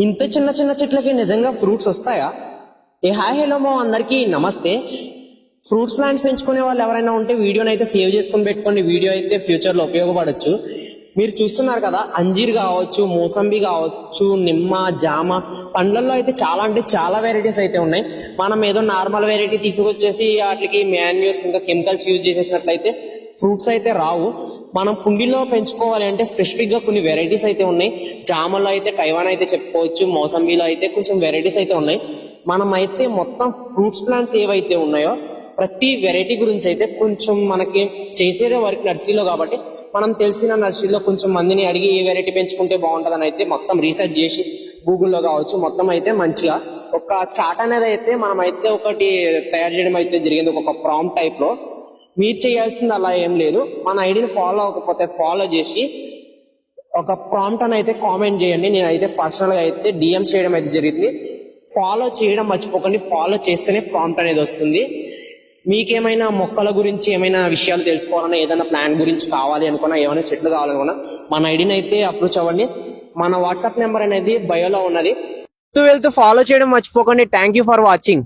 ఇంత చిన్న చిన్న చెట్లకి నిజంగా ఫ్రూట్స్ వస్తాయా? హాయ్ హలో మా అందరికీ నమస్తే. ఫ్రూట్స్ ప్లాంట్స్ పెంచుకునే వాళ్ళు ఎవరైనా ఉంటే వీడియోని అయితే సేవ్ చేసుకుని పెట్టుకోండి. వీడియో అయితే ఫ్యూచర్లో ఉపయోగపడచ్చు. మీరు చూస్తున్నారు కదా, అంజీర్ కావచ్చు, మోసంబి కావచ్చు, నిమ్మ, జామ పండ్లలో అయితే చాలా అంటే చాలా వెరైటీస్ అయితే ఉన్నాయి. మనం ఏదో నార్మల్ వెరైటీ తీసుకొచ్చేసి వాటికి మాన్యూర్స్ ఇంకా కెమికల్స్ యూజ్ చేసేసినట్లయితే ఫ్రూట్స్ అయితే రావు. మనం కుండీలో పెంచుకోవాలి అంటే స్పెసిఫిక్ గా కొన్ని వెరైటీస్ అయితే ఉన్నాయి. జామలో అయితే టైవాన్ అయితే చెప్పుకోవచ్చు, మోసంబీలో అయితే కొంచెం వెరైటీస్ అయితే ఉన్నాయి. మనం అయితే మొత్తం ఫ్రూట్స్ ప్లాంట్స్ ఏవైతే ఉన్నాయో ప్రతి వెరైటీ గురించి అయితే కొంచెం మనకి చేసేదే వర్క్ నర్సరీలో కాబట్టి మనం తెలిసిన నర్సరీలో కొంచెం మందిని అడిగి ఏ వెరైటీ పెంచుకుంటే బాగుంటుందని అయితే మొత్తం రీసెర్చ్ చేసి గూగుల్లో కావచ్చు మొత్తం అయితే మంచిగా ఒక చార్ట్ అనేది అయితే మనం అయితే ఒకటి తయారు చేయడం అయితే జరిగింది, ఒక ప్రాంప్ట్ టైప్ లో. మీరు చేయాల్సింది అలా ఏం లేదు, మన ఐడిని ఫాలో అవ్వకపోతే ఫాలో చేసి ఒక ప్రాంప్ట్ అని అయితే కామెంట్ చేయండి. నేనైతే పర్సనల్గా అయితే డిఎం చేయడం అయితే జరిగింది. ఫాలో చేయడం మర్చిపోకండి, ఫాలో చేస్తేనే ప్రాంప్ట్ అనేది వస్తుంది. మీకేమైనా మొక్కల గురించి ఏమైనా విషయాలు తెలుసుకోవాలన్నా, ఏదైనా ప్లాంట్ గురించి కావాలి అనుకున్నా, ఏమైనా చెట్లు కావాలనుకున్నా మన ఐడిని అయితే అప్రోచ్ అవ్వండి. మన వాట్సాప్ నెంబర్ అనేది బయోలో ఉన్నది. వెళ్తూ ఫాలో చేయడం మర్చిపోకండి. Thank you for watching.